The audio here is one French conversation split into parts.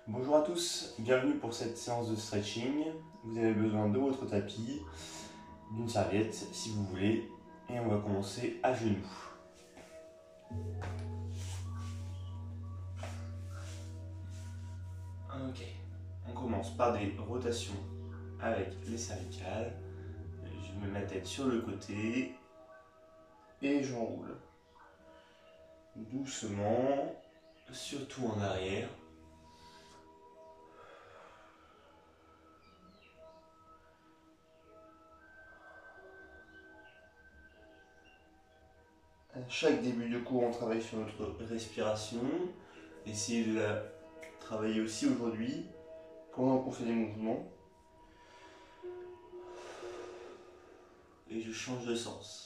Bonjour à tous, bienvenue pour cette séance de stretching. Vous avez besoin de votre tapis, d'une serviette si vous voulez, et on va commencer à genoux. Ok, on commence par des rotations avec les cervicales. Je mets ma tête sur le côté et j'enroule. Doucement, surtout en arrière. À chaque début de cours, on travaille sur notre respiration. Essayez de la travailler aussi aujourd'hui pendant qu'on fait des mouvements. Et je change de sens.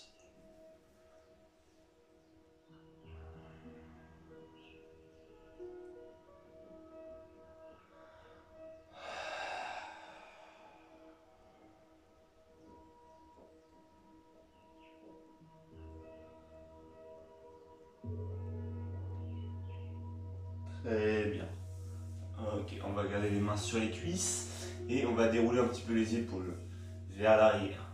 Très bien. Ok, on va garder les mains sur les cuisses et on va dérouler un petit peu les épaules vers l'arrière.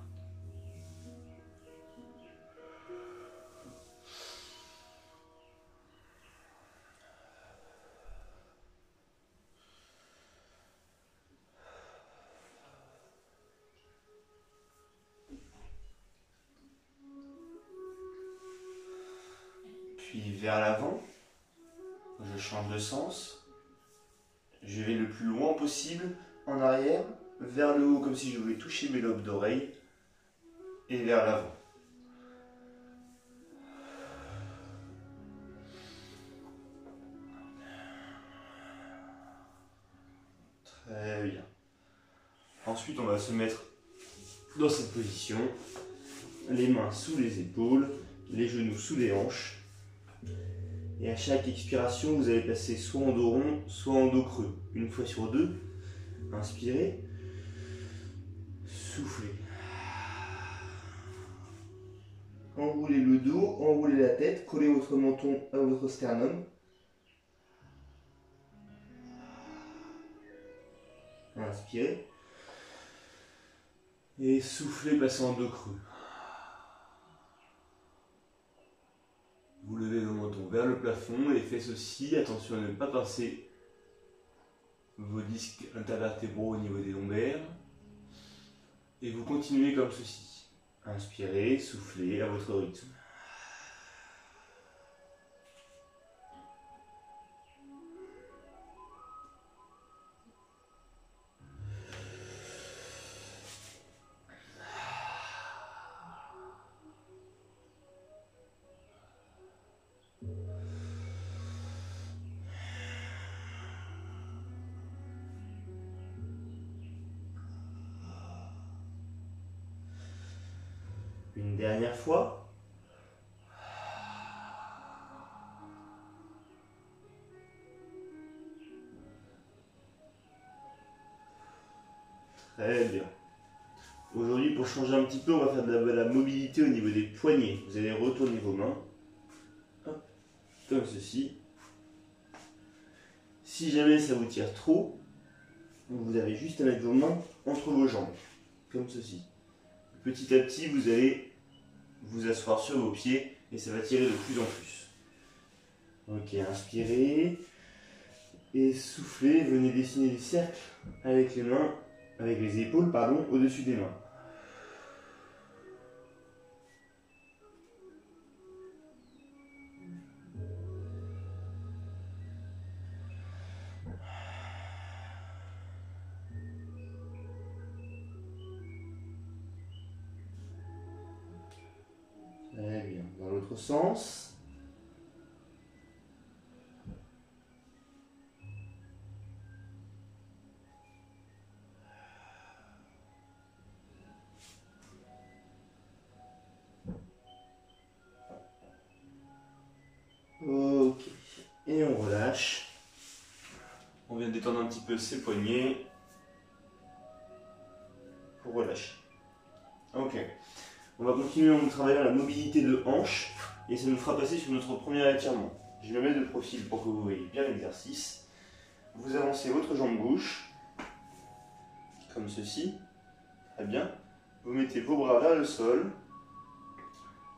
Puis vers l'avant, je change de sens. Je vais le plus loin possible en arrière, vers le haut comme si je voulais toucher mes lobes d'oreille et vers l'avant. Très bien. Ensuite, on va se mettre dans cette position, les mains sous les épaules, les genoux sous les hanches. Et à chaque expiration, vous allez passer soit en dos rond, soit en dos creux. Une fois sur deux. Inspirez. Soufflez. Enroulez le dos, enroulez la tête, collez votre menton à votre sternum. Inspirez. Et soufflez, passez en dos creux. Vous levez le menton vers le plafond, les fesses aussi. Attention à ne pas pincer vos disques intervertébraux au niveau des lombaires. Et vous continuez comme ceci. Inspirez, soufflez à votre rythme. Une dernière fois. Très bien. Aujourd'hui, pour changer un petit peu, on va faire de la mobilité au niveau des poignets. Vous allez retourner vos mains. Hop, comme ceci. Si jamais ça vous tire trop, vous avez juste à mettre vos mains entre vos jambes. Comme ceci. Petit à petit, vous allez vous asseoir sur vos pieds et ça va tirer de plus en plus. Ok, inspirez et soufflez. Venez dessiner des cercles avec les mains, avec les épaules, pardon, au-dessus des mains. Très bien. Dans l'autre sens. Ok. Et on relâche. On vient détendre un petit peu ses poignets pour relâcher. Ok. On va continuer en travaillant la mobilité de hanche et ça nous fera passer sur notre premier étirement. Je me mets de profil pour que vous voyez bien l'exercice. vous avancez votre jambe gauche, comme ceci. Très bien. Vous mettez vos bras vers le sol.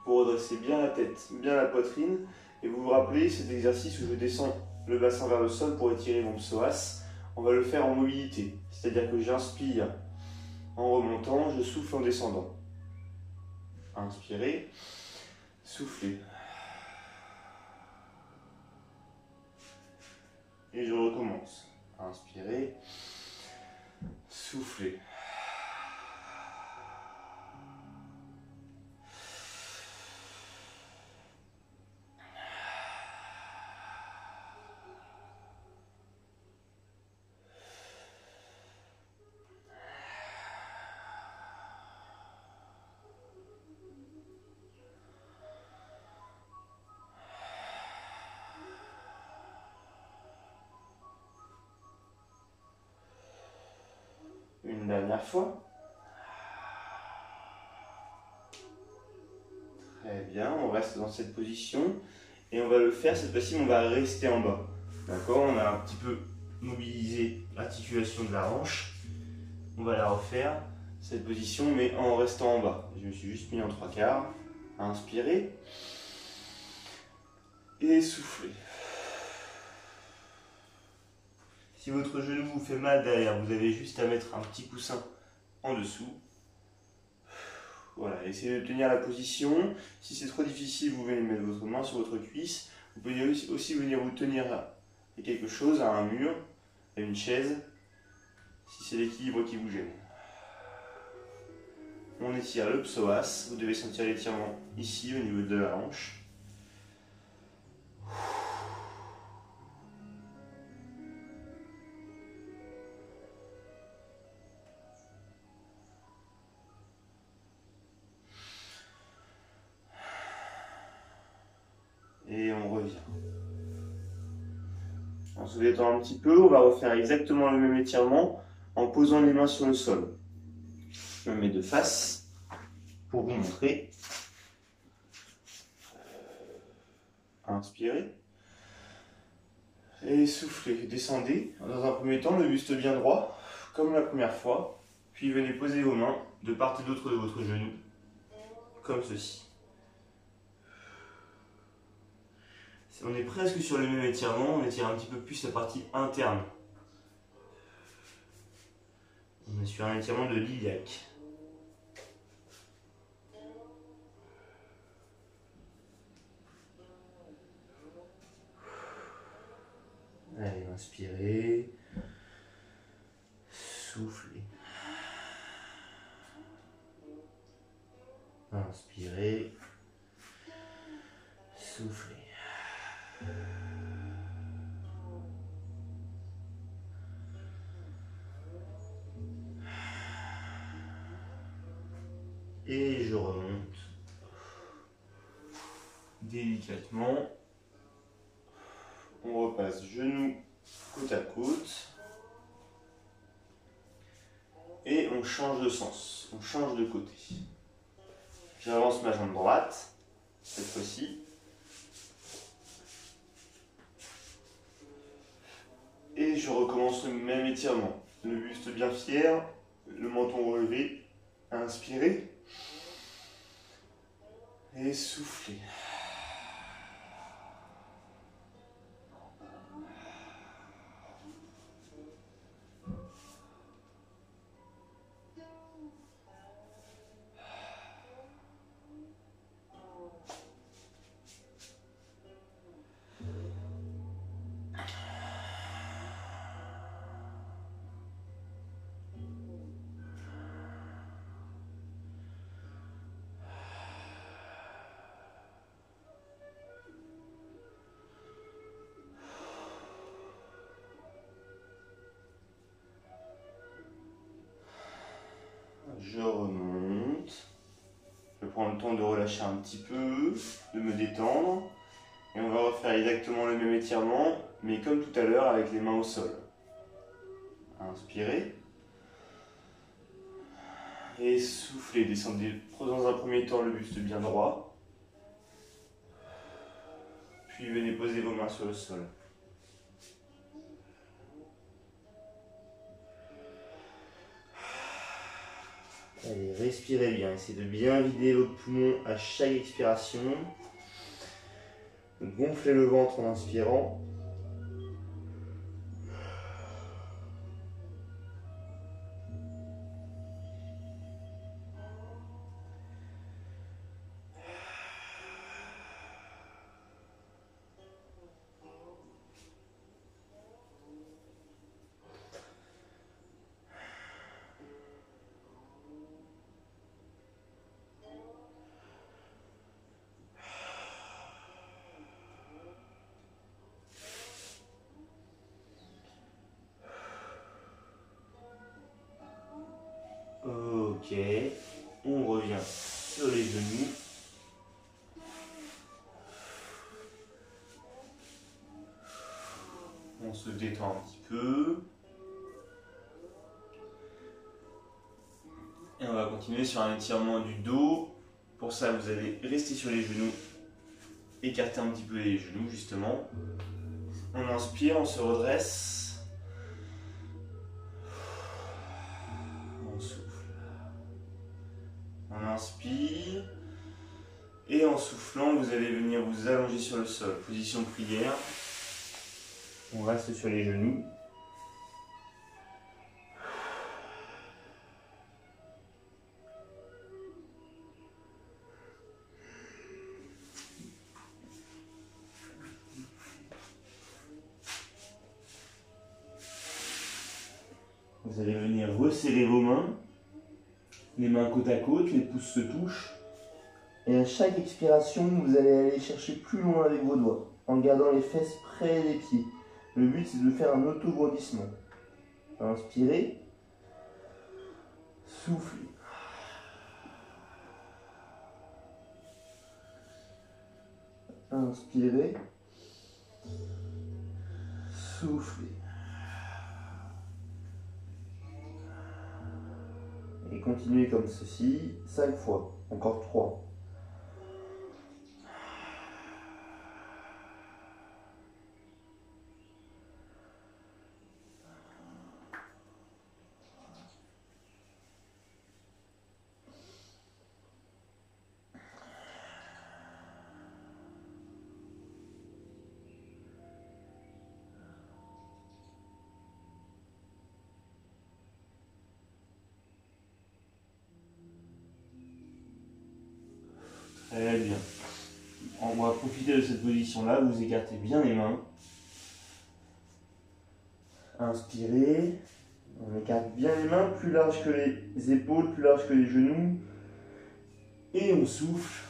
Vous redressez bien la tête, bien la poitrine. Et vous vous rappelez cet exercice où je descends le bassin vers le sol pour étirer mon psoas. On va le faire en mobilité. C'est-à-dire que j'inspire en remontant, je souffle en descendant. Inspirez, soufflez. Et je recommence. Inspirez, soufflez. Une dernière fois. Très bien, on reste dans cette position et on va le faire, cette fois-ci on va rester en bas. D'accord, on a un petit peu mobilisé l'articulation de la hanche. On va la refaire, cette position, mais en restant en bas. Je me suis juste mis en 3/4. Inspirez et soufflez. Si votre genou vous fait mal derrière, vous avez juste à mettre un petit coussin en dessous. Voilà, essayez de tenir la position. Si c'est trop difficile, vous venez mettre votre main sur votre cuisse. Vous pouvez aussi venir vous tenir à quelque chose, à un mur, à une chaise, si c'est l'équilibre qui vous gêne. On étire le psoas. Vous devez sentir l'étirement ici, au niveau de la hanche. Et on revient. On se détend un petit peu, on va refaire exactement le même étirement en posant les mains sur le sol. Je me mets de face pour vous montrer. Inspirez. Et soufflez. Descendez. Dans un premier temps, le buste bien droit, comme la première fois. Puis venez poser vos mains de part et d'autre de votre genou, comme ceci. On est presque sur le même étirement, on étire un petit peu plus la partie interne. On est sur un étirement de l'iliaque. Allez, inspirez. Soufflez. Inspirez. Soufflez. Et je remonte délicatement. On repasse genoux côte à côte. Et on change de sens, on change de côté. J'avance ma jambe droite, cette fois-ci. Et je recommence le même étirement. Le buste bien fier, le menton relevé. Inspirez. Et soufflez. Je remonte. Je prends le temps de relâcher un petit peu, de me détendre. Et on va refaire exactement le même étirement, mais comme tout à l'heure avec les mains au sol. Inspirez. Et soufflez, descendez. Prenez dans un premier temps le buste bien droit. Puis venez poser vos mains sur le sol. respirez bien. Essayez de bien vider vos poumons à chaque expiration. Gonflez le ventre en inspirant. Ok, on revient sur les genoux. On se détend un petit peu. Et on va continuer sur un étirement du dos. Pour ça, vous allez rester sur les genoux. Écarter un petit peu les genoux, justement. On inspire, on se redresse. On souffle. On inspire. Et en soufflant, vous allez venir vous allonger sur le sol. Position de prière. On reste sur les genoux. Vous allez venir resserrer vos mains, les mains côte à côte, les pouces se touchent. Et à chaque expiration, vous allez aller chercher plus loin avec vos doigts, en gardant les fesses près des pieds. Le but, c'est de faire un auto-grandissement. Inspirez, soufflez. Inspirez, soufflez. Et continuez comme ceci, 5 fois, encore 3. Très bien. On va profiter de cette position-là, vous écartez bien les mains. Inspirez, on écarte bien les mains, plus large que les épaules, plus large que les genoux. Et on souffle,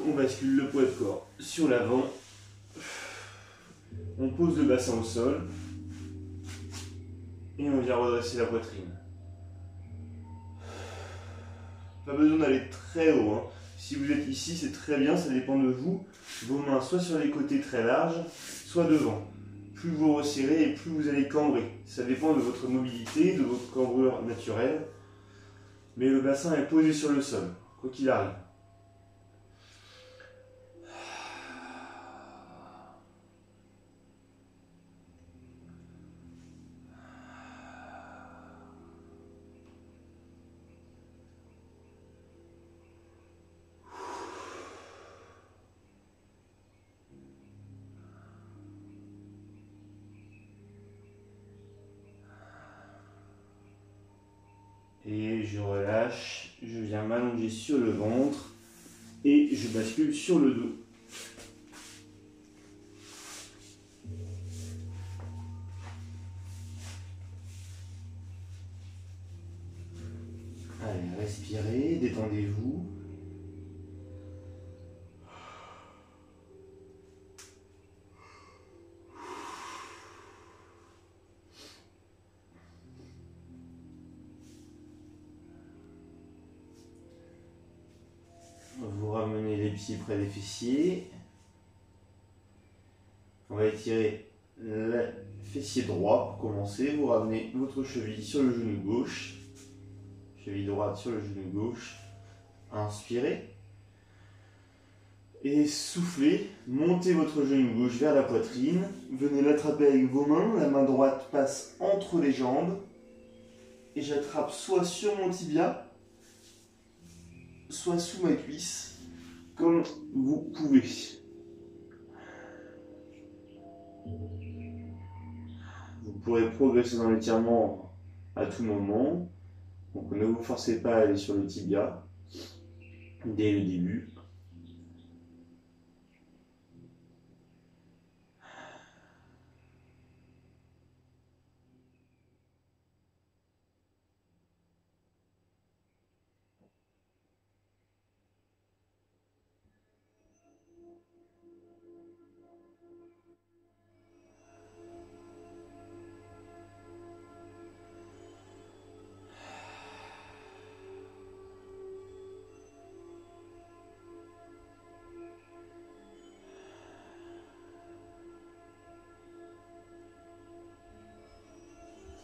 on bascule le poids de corps sur l'avant. On pose le bassin au sol. Et on vient redresser la poitrine. Pas besoin d'aller très haut, hein. Si vous êtes ici, c'est très bien, ça dépend de vous. Vos mains soit sur les côtés très larges, soit devant. Plus vous resserrez et plus vous allez cambrer. Ça dépend de votre mobilité, de votre cambrure naturelle. Mais le bassin est posé sur le sol, quoi qu'il arrive. Et je relâche, je viens m'allonger sur le ventre et je bascule sur le dos. Allez, respirez, détendez-vous. Vous ramenez les pieds près des fessiers. On va étirer le fessier droit pour commencer. Vous ramenez votre cheville sur le genou gauche. Cheville droite sur le genou gauche. Inspirez. Et soufflez. Montez votre genou gauche vers la poitrine. Venez l'attraper avec vos mains. La main droite passe entre les jambes. Et j'attrape soit sur mon tibia, soit sous ma cuisse, comme vous pouvez. Vous pourrez progresser dans l'étirement à tout moment. Donc ne vous forcez pas à aller sur le tibia dès le début.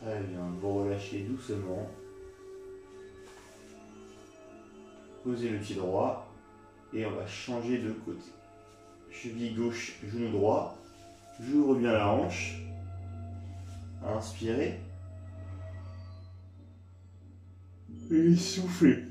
Très bien, vous relâchez doucement. Posez le pied droit et on va changer de côté. Cheville gauche, genou droit. J'ouvre bien la hanche. Inspirez. Et soufflez.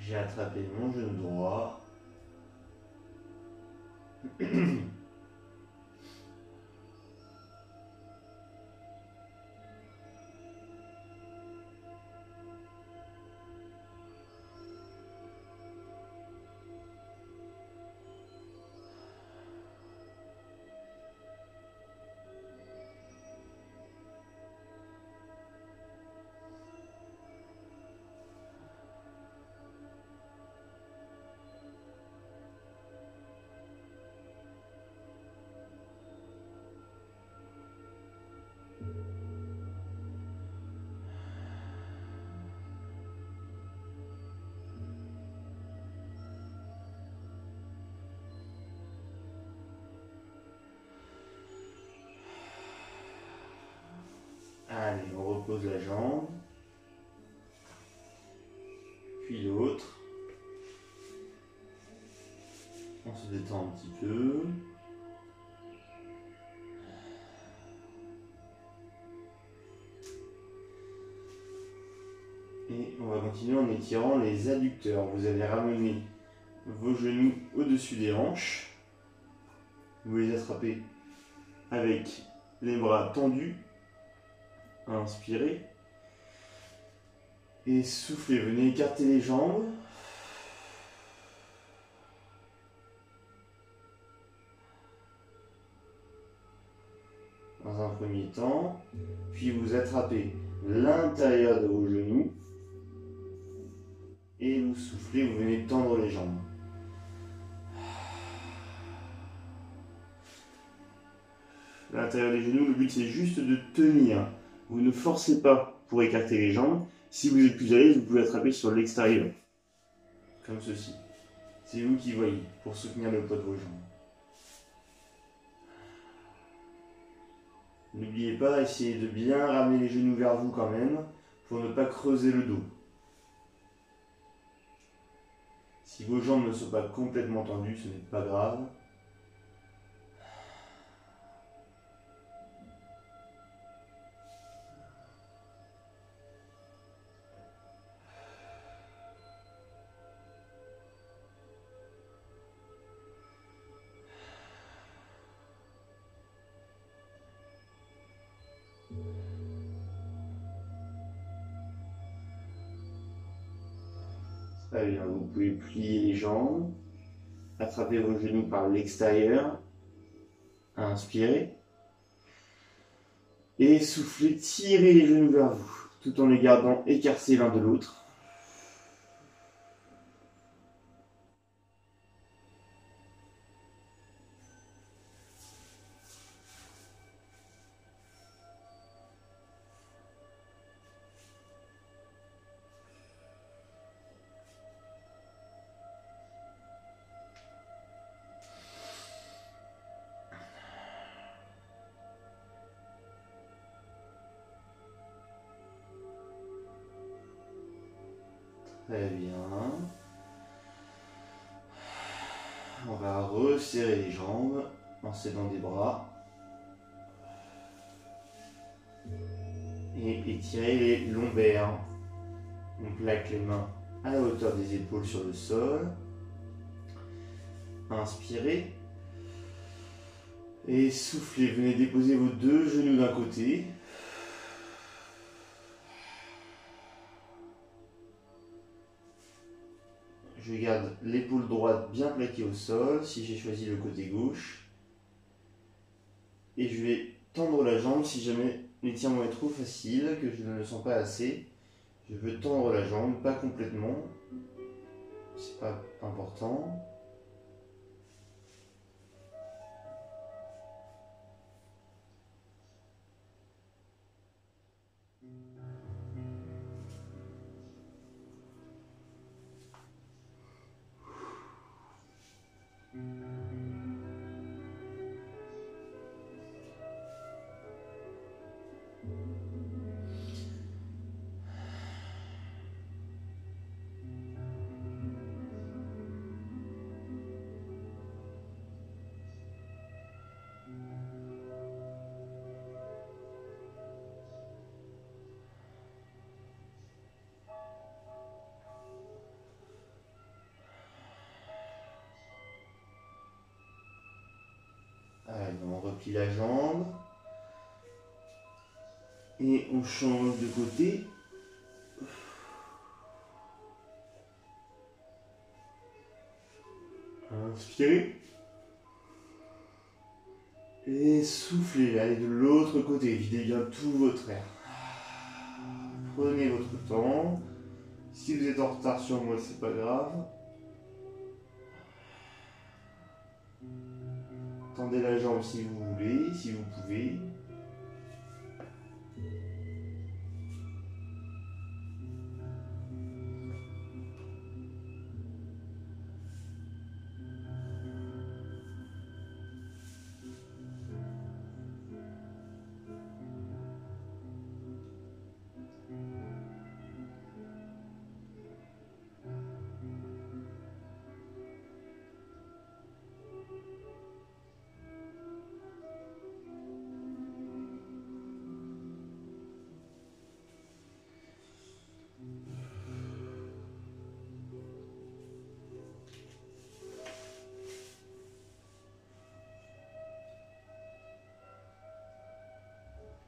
J'ai attrapé mon genou droit. Allez, on repose la jambe. Puis l'autre. On se détend un petit peu. Et on va continuer en étirant les adducteurs. Vous allez ramener vos genoux au-dessus des hanches. Vous les attrapez avec les bras tendus. Inspirez. Et soufflez. Venez écarter les jambes. Dans un premier temps. Puis vous attrapez l'intérieur de vos genoux. Et vous soufflez, vous venez tendre les jambes. L'intérieur des genoux, le but c'est juste de tenir. Vous ne forcez pas pour écarter les jambes. Si vous êtes plus à l'aise, vous pouvez attraper sur l'extérieur. Comme ceci. C'est vous qui voyez pour soutenir le poids de vos jambes. N'oubliez pas, essayez de bien ramener les genoux vers vous quand même, pour ne pas creuser le dos. Si vos jambes ne sont pas complètement tendues, ce n'est pas grave. Très bien, vous pouvez plier les jambes, attraper vos genoux par l'extérieur, inspirez, et soufflez, tirez les genoux vers vous, tout en les gardant écartés l'un de l'autre. Très bien. On va resserrer les jambes en s'aidant des bras. Et étirer les lombaires. On plaque les mains à la hauteur des épaules sur le sol. Inspirez. Et soufflez. Venez déposer vos deux genoux d'un côté. Je garde l'épaule droite bien plaquée au sol si j'ai choisi le côté gauche. Et je vais tendre la jambe si jamais l'étirement est trop facile, que je ne le sens pas assez. Je veux tendre la jambe, pas complètement. C'est pas important. Allez, on replie la jambe. Et on change de côté. Inspirez. Et soufflez, allez de l'autre côté, videz bien tout votre air. Prenez votre temps. Si vous êtes en retard sur moi, c'est pas grave. Tendez la jambe si vous voulez, si vous pouvez.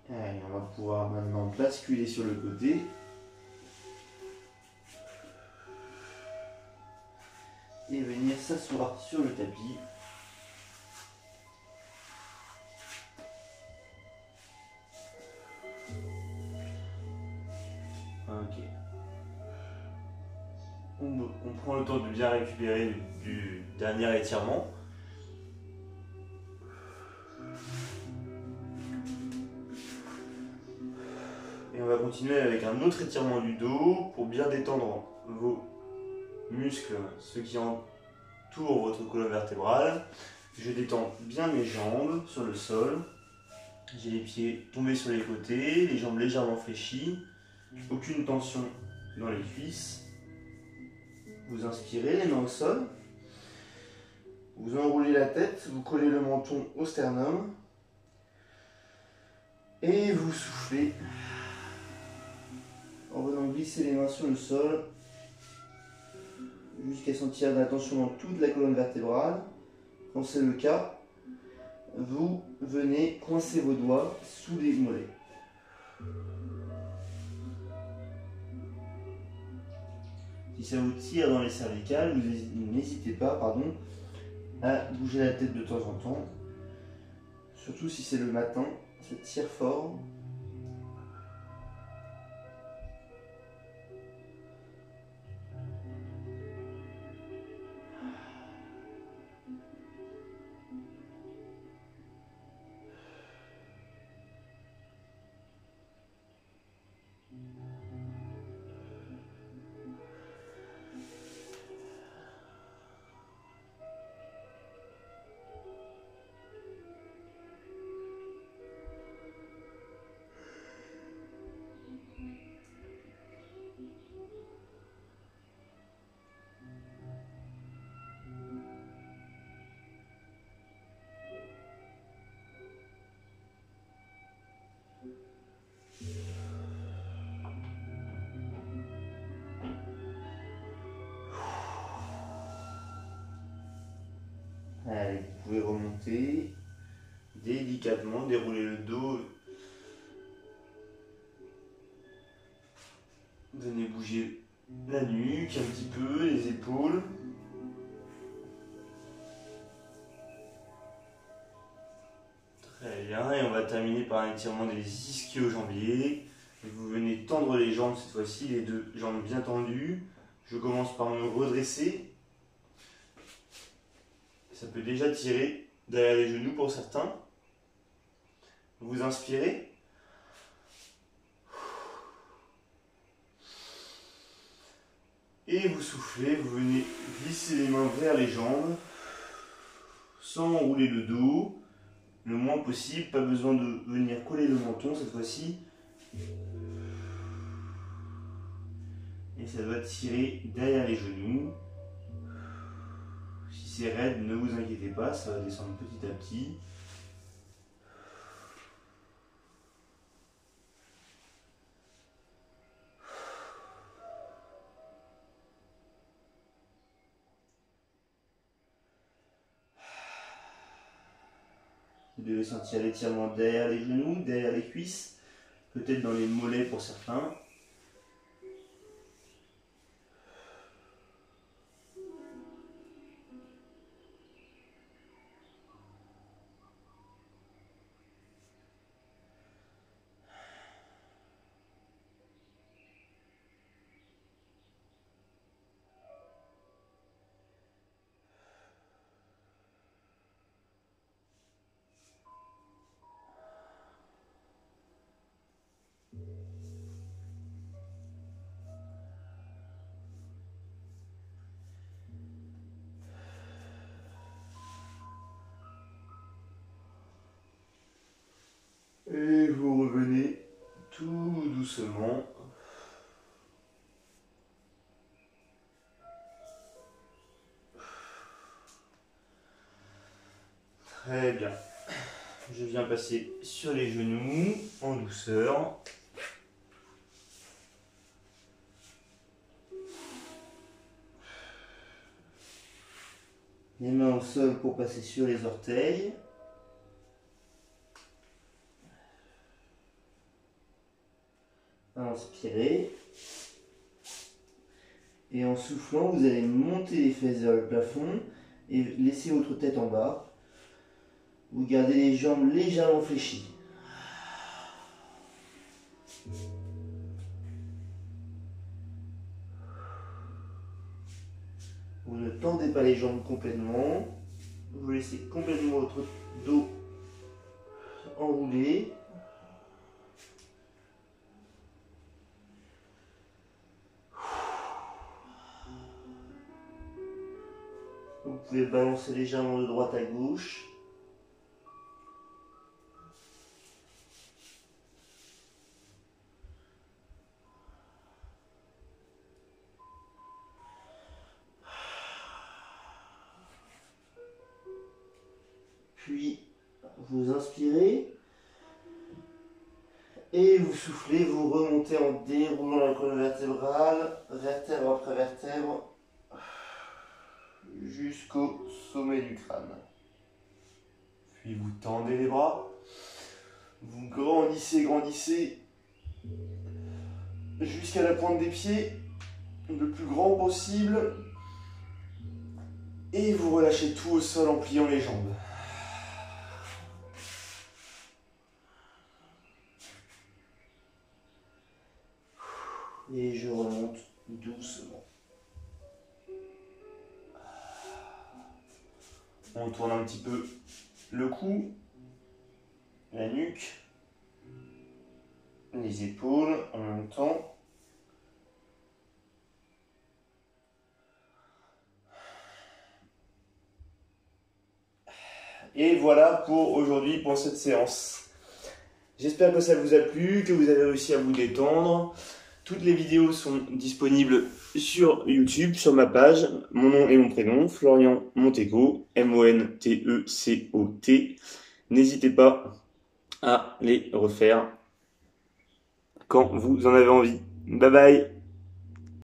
Allez, on va pouvoir maintenant basculer sur le côté. Et venir s'asseoir sur le tapis. Ok. On prend le temps de bien récupérer du dernier étirement. Et on va continuer avec un autre étirement du dos pour bien détendre vos muscles, ceux qui entourent votre colonne vertébrale. Je détends bien mes jambes sur le sol. J'ai les pieds tombés sur les côtés, les jambes légèrement fléchies. Aucune tension dans les cuisses. Vous inspirez, les mains au sol. Vous enroulez la tête, vous collez le menton au sternum. Et vous soufflez en venant glisser les mains sur le sol jusqu'à sentir de la tension dans toute la colonne vertébrale. Quand c'est le cas, vous venez coincer vos doigts sous les mollets. Si ça vous tire dans les cervicales, vous n'hésitez pas à bouger la tête de temps en temps. Surtout si c'est le matin, ça tire fort. simplement dérouler le dos. Venez bouger la nuque un petit peu, les épaules. Très bien, et on va terminer par un étirement des ischio-jambiers. Vous venez tendre les jambes cette fois-ci, les deux jambes bien tendues. Je commence par me redresser. Ça peut déjà tirer derrière les genoux pour certains. Vous inspirez. Et vous soufflez, vous venez glisser les mains vers les jambes, sans rouler le dos, le moins possible, pas besoin de venir coller le menton cette fois-ci. Et ça doit tirer derrière les genoux. Si c'est raide, ne vous inquiétez pas, ça va descendre petit à petit. Vous devez sentir l'étirement derrière les genoux, derrière les cuisses, peut-être dans les mollets pour certains. Et vous revenez tout doucement. Très bien. Je viens passer sur les genoux en douceur. Les mains au sol pour passer sur les orteils. Inspirez. Et en soufflant, vous allez monter les fesses vers le plafond et laisser votre tête en bas. Vous gardez les jambes légèrement fléchies. Vous ne tendez pas les jambes complètement. Vous laissez complètement votre dos enroulé. Vous pouvez balancer légèrement de droite à gauche. Puis vous inspirez et vous soufflez, vous remontez en déroulant la colonne vertébrale, vertèbre après vertèbre, jusqu'au sommet du crâne. Puis vous tendez les bras, vous grandissez jusqu'à la pointe des pieds, le plus grand possible, et vous relâchez tout au sol en pliant les jambes. Et je remonte doucement. On tourne un petit peu le cou, la nuque, les épaules en même temps. Et voilà pour aujourd'hui, pour cette séance. J'espère que ça vous a plu, que vous avez réussi à vous détendre. Toutes les vidéos sont disponibles sur YouTube, sur ma page. Mon nom et mon prénom, Florian Montecot, M-O-N-T-E-C-O-T. N'hésitez pas à les refaire quand vous en avez envie. Bye bye!